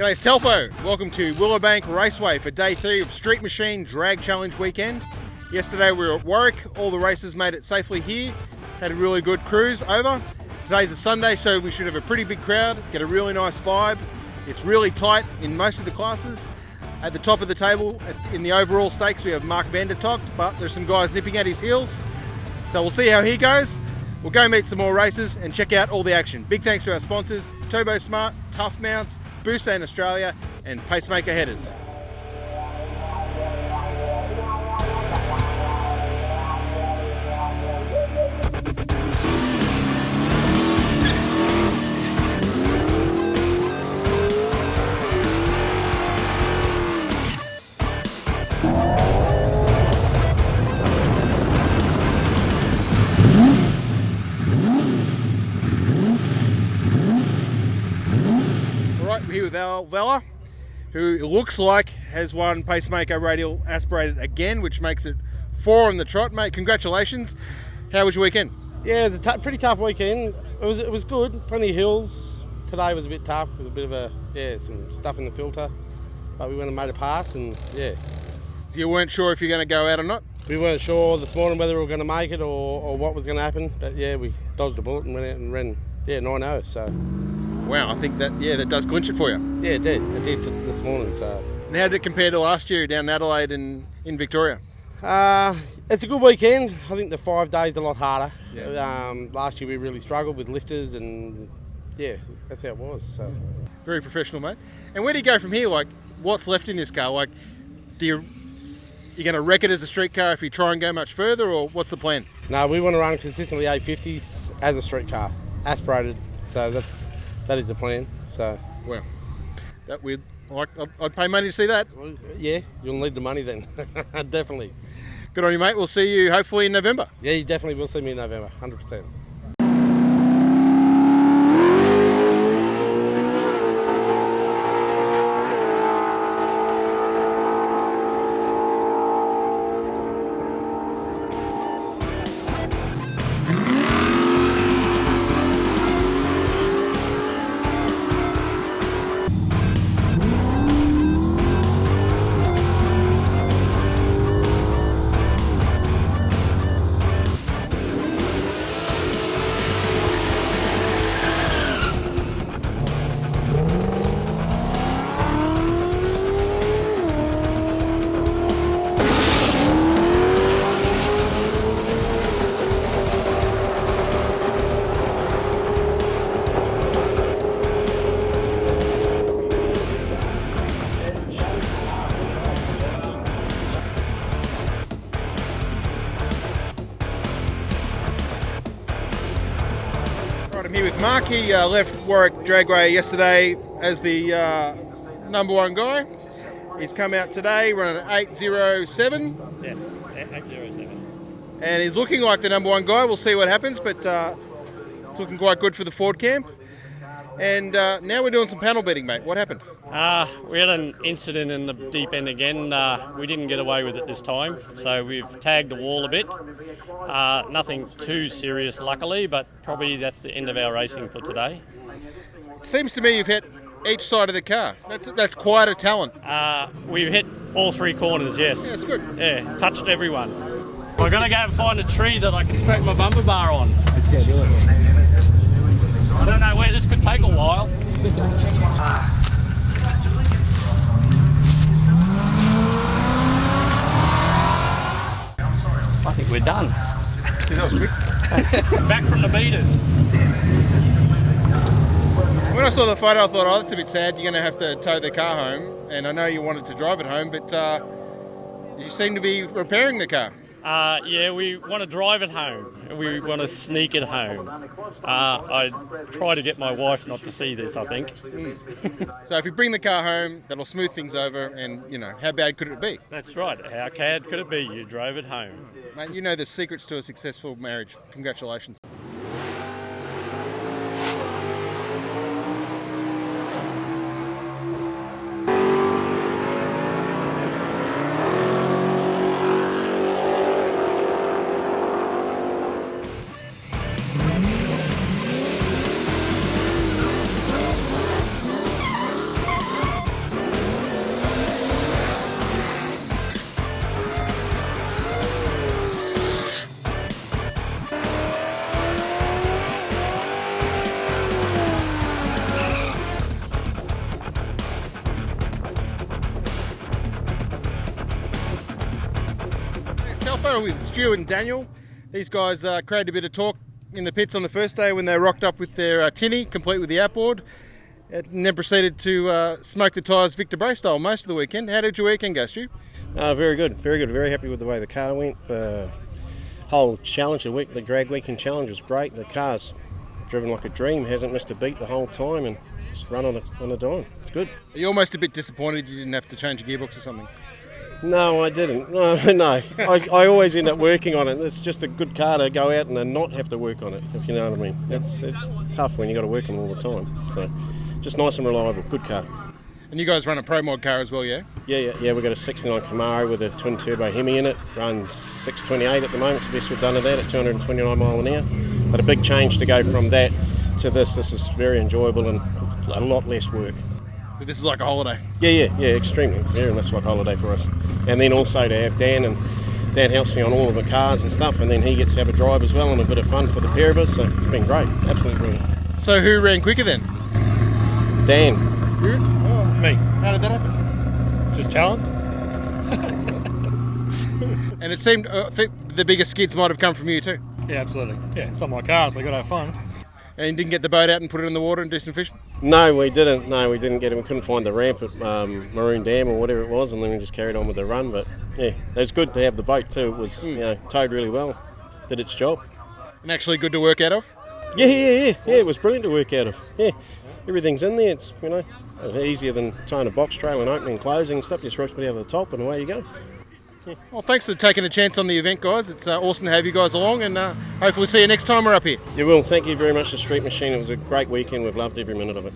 G'day, it's Telford. Welcome to Willowbank Raceway for day 3 of Street Machine Drag Challenge weekend. Yesterday we were at Warwick, all the races made it safely here, had a really good cruise over. Today's a Sunday, so we should have a pretty big crowd, get a really nice vibe. It's really tight in most of the classes. At the top of the table, in the overall stakes, we have Mark van der Togt, but there's some guys nipping at his heels. So we'll see how he goes. We'll go meet some more races and check out all the action. Big thanks to our sponsors, Turbo Smart, Tuff Mounts, Booster in Australia, and Pacemaker Headers. We're here with Vella, who it looks like has won Pacemaker Radial Aspirated again, which makes it 4 on the trot, mate. Congratulations. How was your weekend? Yeah, it was a pretty tough weekend. It was good, plenty of hills. Today was a bit tough with a bit of some stuff in the filter, but we went and made a pass, and yeah. You weren't sure if you're going to go out or not? We weren't sure this morning whether we were going to make it or what was going to happen, but yeah, we dodged a bullet and went out and ran 9-0, so. Wow, I think that does clinch it for you. Yeah, it did. It did this morning. So. And how did it compare to last year down in Adelaide and in Victoria? It's a good weekend. I think the 5 days a lot harder. Yeah. Last year we really struggled with lifters, and yeah, that's how it was. So. Very professional, mate. And where do you go from here? Like, what's left in this car? Like, you're going to wreck it as a street car if you try and go much further, or what's the plan? No, we want to run consistently 850s as a street car, aspirated. So that is the plan. So, well, I'd pay money to see that. Well, yeah, you'll need the money then. Definitely. Good on you, mate. We'll see you hopefully in November. Yeah, you definitely will see me in November, 100%. I'm here with Mark. He left Warwick Dragway yesterday as the number 1 guy. He's come out today running an 807. Yes, 807. And he's looking like the number 1 guy. We'll see what happens, but it's looking quite good for the Ford camp. And now we're doing some panel beating, mate. What happened? We had an incident in the deep end again. We didn't get away with it this time, so we've tagged the wall a bit. Nothing too serious, luckily, but probably that's the end of our racing for today. Seems to me you've hit each side of the car. That's quite a talent. We've hit all 3 corners, yes. Yeah, that's good. Yeah, touched everyone. We're going to go and find a tree that I can strap my bumper bar on. Let's go do it. I don't know where this could take a while. I think we're done. That was quick. Back from the beaters. When I saw the photo, I thought, oh, that's a bit sad. You're going to have to tow the car home. And I know you wanted to drive it home, but you seem to be repairing the car. Yeah, we want to drive it home. We want to sneak it home. I try to get my wife not to see this, I think. So if you bring the car home, that'll smooth things over, and, how bad could it be? That's right. How bad could it be? You drove it home. Mate, you know the secrets to a successful marriage. Congratulations. Telford with Stu and Daniel. These guys created a bit of talk in the pits on the first day when they rocked up with their tinny, complete with the outboard, and then proceeded to smoke the tyres Victor Bray style most of the weekend. How did your weekend go, Stu? Very good, very good. Very happy with the way the car went. The whole challenge, the drag weekend challenge was great. The car's driven like a dream, hasn't missed a beat the whole time, and just run on a dime. It's good. Are you almost a bit disappointed you didn't have to change your gearbox or something? No, I didn't. No. I always end up working on it. It's just a good car to go out and then not have to work on it, if you know what I mean. It's tough when you got to work on it all the time. So, just nice and reliable. Good car. And you guys run a Pro Mod car as well, yeah? Yeah. We've got a 69 Camaro with a twin turbo Hemi in it. Runs 628 at the moment. It's the best we've done of that at 229 mile an hour. But a big change to go from that to this. This is very enjoyable and a lot less work. So this is like a holiday? Yeah, extremely. Very much like a holiday for us. And then also to have Dan, and Dan helps me on all of the cars and stuff, and then he gets to have a drive as well and a bit of fun for the pair of us, so it's been great. Absolutely brilliant. So who ran quicker then? Dan. You? Oh, me. How did that happen? Just talent. And it seemed the biggest skids might have come from you too. Yeah, absolutely. Yeah, it's not my car, so I got to have fun. And you didn't get the boat out and put it in the water and do some fishing? No, we didn't. We get it. We couldn't find the ramp at Maroon Dam or whatever it was, and then we just carried on with the run. But yeah, it was good to have the boat too. It was towed really well, did its job. And actually good to work out of? Yeah. It was brilliant to work out of. Yeah, everything's in there. It's easier than trying a box trailer and opening and closing and stuff. You're supposed to be over the top, and away you go. Yeah. Well, thanks for taking a chance on the event, guys. It's awesome to have you guys along, and hopefully we'll see you next time we're up here. You will. Thank you very much to Street Machine. It was a great weekend. We've loved every minute of it.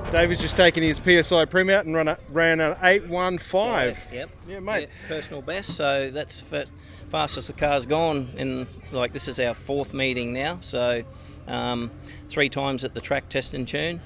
David's just taken his PSI Prim out and ran an 815. Yep. Yeah, mate. Yep, personal best, so that's the fastest the car's gone. And this is our fourth meeting now, so 3 times at the track test and tune.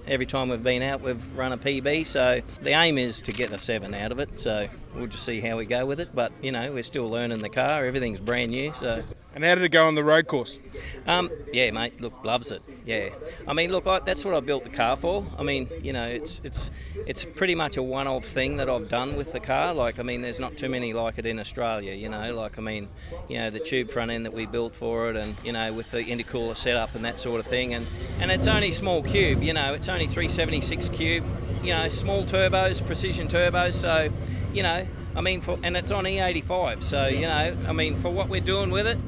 Every time we've been out, we've run a PB, so the aim is to get a 7 out of it, so we'll just see how we go with it. But, we're still learning the car, everything's brand new, so... And how did it go on the road course? Yeah, mate, loves it, yeah. That's what I built the car for. It's pretty much a one-off thing that I've done with the car. There's not too many like it in Australia, the tube front end that we built for it, and, with the intercooler setup and that sort of thing. And it's only small cube, it's only 376 cube, small turbos, precision turbos, so, and it's on E85, so, for what we're doing with it,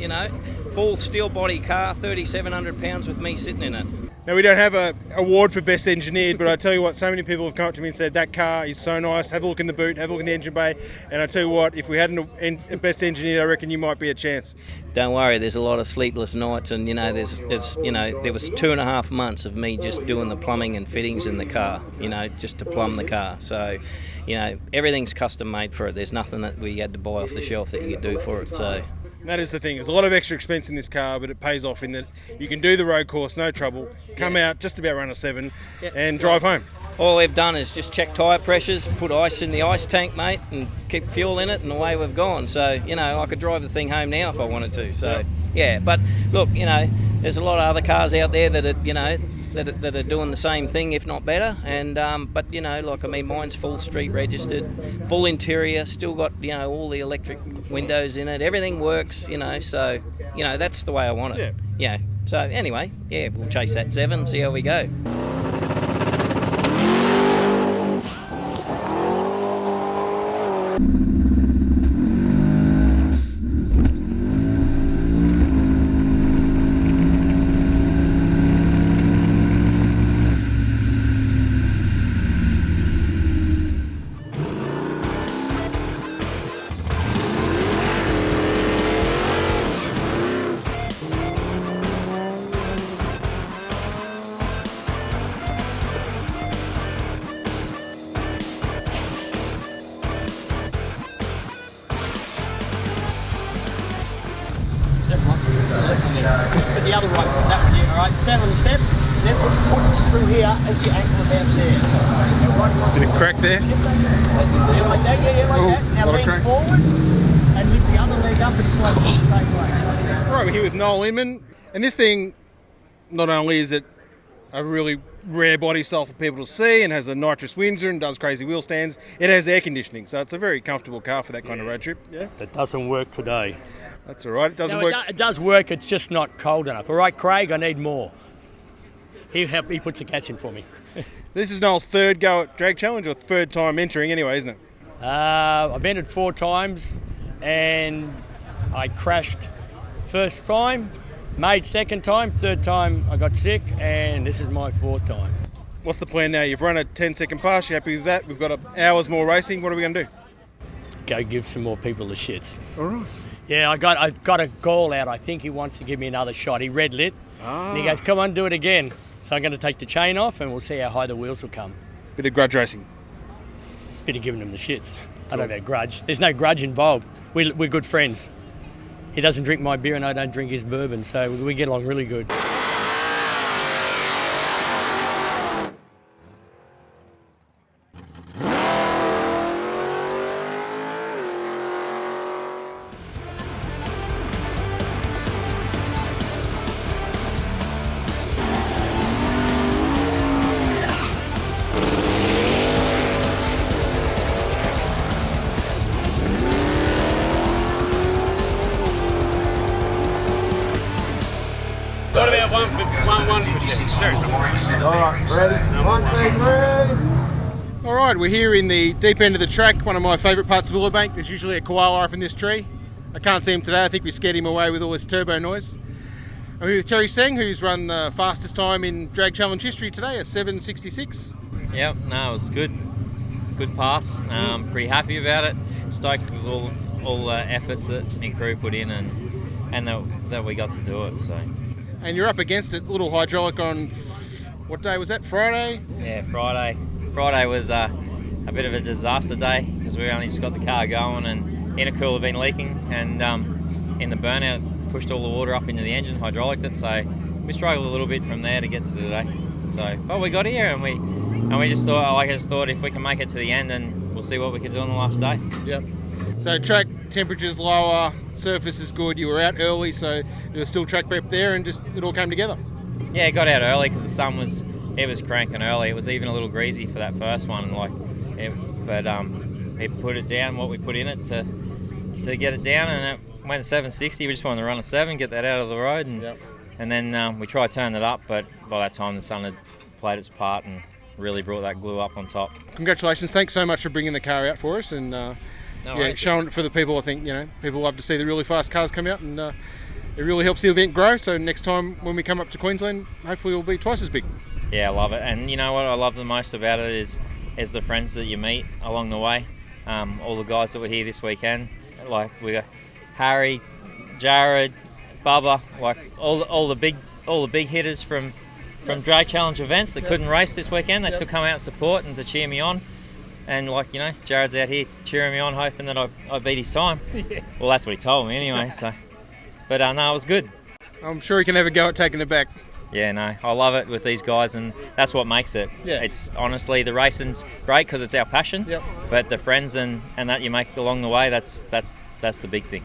full steel body car, 3,700 pounds with me sitting in it. Now, we don't have an award for best engineered, but I tell you what, so many people have come up to me and said, that car is so nice, have a look in the boot, have a look in the engine bay, and I tell you what, if we had a best engineered, I reckon you might be a chance. Don't worry, there's a lot of sleepless nights, and there was 2.5 months of me just doing the plumbing and fittings in the car, just to plumb the car. So, everything's custom made for it. There's nothing that we had to buy off the shelf that you could do for it. So. That is the thing. There's a lot of extra expense in this car, but it pays off in that you can do the road course, no trouble, come out, just about run a 7, and drive home. All we've done is just check tyre pressures, put ice in the ice tank, mate, and keep fuel in it, and away we've gone. So, I could drive the thing home now if I wanted to. So, yeah, but look, there's a lot of other cars out there that are, that are doing the same thing, if not better. And but mine's full street registered, full interior, still got all the electric windows in it. Everything works, So that's the way I want it. Yeah. So anyway, we'll chase that 7, see how we go. But the other right foot, that one, yeah, all right. Stand on the step, then put through here as your ankle about there. Did it crack there? Yeah, like that, yeah, like that. Now lean forward and lift the other leg up and slide the same way. All right, we're here with Noel Inman, and this thing, not only is it a really rare body style for people to see and has a nitrous Windsor and does crazy wheel stands, it has air conditioning, so it's a very comfortable car for that kind of road trip. Yeah, That doesn't work today. that's all right. It doesn't No, work. it does work, it's just not cold enough. All right, Craig, I need more. He puts the gas in for me. This is Noel's third go at Drag Challenge, or third time entering anyway, isn't it? I've entered 4 times and I crashed first time, made second time, third time I got sick, and this is my 4th time. What's the plan now? You've run a 10-second pass, you happy with that? We've got hours more racing. What are we going to do? Go give some more people the shits. All right. Yeah, I got a goal out. I think he wants to give me another shot. He red lit, and he goes, come on, do it again. So I'm going to take the chain off and we'll see how high the wheels will come. Bit of grudge racing. Bit of giving him the shits. I don't have a grudge. There's no grudge involved. We're good friends. He doesn't drink my beer and I don't drink his bourbon, so we get along really good. What about one for 10? Seriously. Alright, ready? 1, 2, 3. Alright, we're here in the deep end of the track, one of my favourite parts of Willowbank. There's usually a koala up in this tree. I can't see him today, I think we scared him away with all this turbo noise. I'm here with Terry Seng, who's run the fastest time in Drag Challenge history today, a 7:66. Yep, no, it was good. Good pass. Pretty happy about it. Stoked with all the efforts that my crew put in and that we got to do it. So. And you're up against it, little hydraulic on, what day was that, Friday? Yeah, Friday. Friday was a bit of a disaster day because we only just got the car going and intercooler had been leaking, and in the burnout it pushed all the water up into the engine, hydraulic it, so we struggled a little bit from there to get to today. So, but we got here and we just thought, I just thought if we can make it to the end, then we'll see what we can do on the last day. Yep. So track temperature's lower, surface is good, you were out early, so there was still track prep there and just it all came together. Yeah, got out early because the sun was cranking early. It was even a little greasy for that first one, but it put it down, what we put in it to get it down, and it went 760. We just wanted to run a 7, get that out of the road, and then we tried turning it up, but by that time the sun had played its part and really brought that glue up on top. Congratulations, thanks so much for bringing the car out for us and showing it for the people. I think people love to see the really fast cars come out, and it really helps the event grow. So next time when we come up to Queensland, hopefully it'll be twice as big. Yeah, I love it, and you know what I love the most about it is the friends that you meet along the way. All the guys that were here this weekend, like we got Harry, Jared, Bubba, like all the big hitters from Drag Challenge events that couldn't race this weekend. They still come out and support and to cheer me on. And Jared's out here cheering me on, hoping that I beat his time. Yeah. Well, that's what he told me anyway. So, but no, it was good. I'm sure he can have a go at taking it back. Yeah, no, I love it with these guys, and that's what makes it. Yeah. It's honestly, the racing's great because it's our passion. Yep. But the friends and that you make along the way, that's the big thing.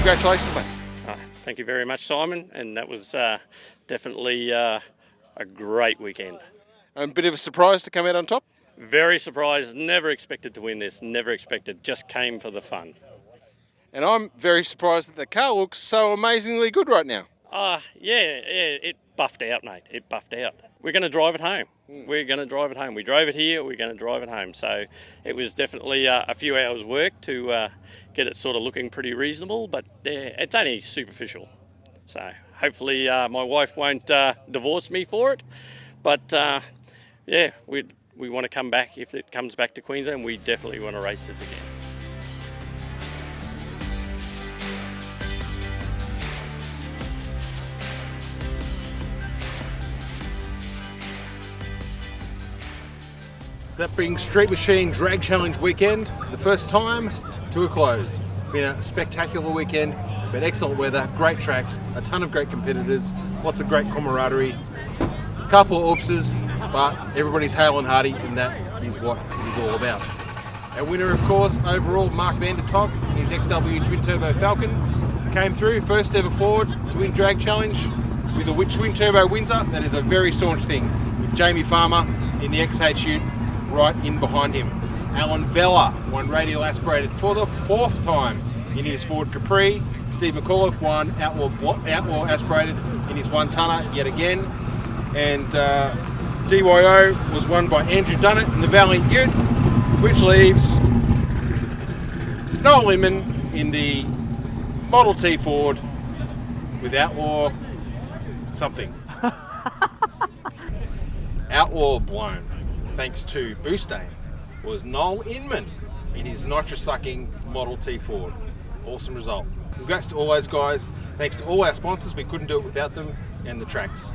Congratulations, mate. Thank you very much, Simon. And that was Definitely a great weekend. A bit of a surprise to come out on top? Very surprised, never expected to win this, never expected, just came for the fun. And I'm very surprised that the car looks so amazingly good right now. Yeah, it buffed out, mate, it buffed out. We're going to drive it home. We're going to drive it home. We drove it here, we're going to drive it home. So it was definitely a few hours work to get it sort of looking pretty reasonable, but it's only superficial. So hopefully my wife won't divorce me for it. But yeah, we want to come back. If it comes back to Queensland, we definitely want to race this again. So that brings Street Machine Drag Challenge weekend, the first time, to a close. It's been a spectacular weekend, but excellent weather, great tracks, a ton of great competitors, lots of great camaraderie, a couple of oopses, but everybody's hale and hearty, and that is what it is all about. Our winner, of course, overall, Mark van der Togt in his XW Twin Turbo Falcon, came through, first ever Ford to win Drag Challenge with a Twin Turbo Windsor. That is a very staunch thing, with Jamie Farmer in the XH Ute right in behind him. Alan Vella won Radial Aspirated for the 4th time in his Ford Capri. Steve McAuliffe won Outlaw Aspirated in his 1-tonner yet again. And DYO was won by Andrew Dunnett in the Valiant Ute, which leaves Noel Inman in the Model T Ford with Outlaw something. Outlaw Blown, thanks to Boostain, was Noel Inman in his nitro-sucking Model T Ford. Awesome result. Congrats to all those guys. Thanks to all our sponsors. We couldn't do it without them, and the tracks.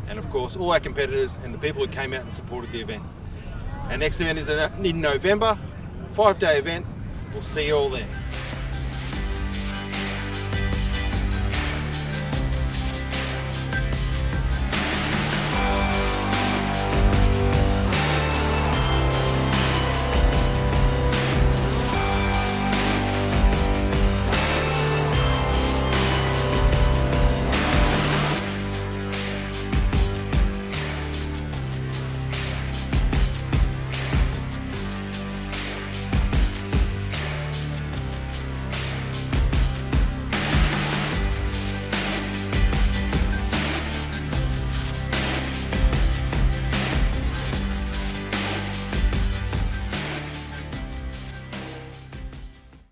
And of course, all our competitors and the people who came out and supported the event. Our next event is in November, 5-day event. We'll see you all there.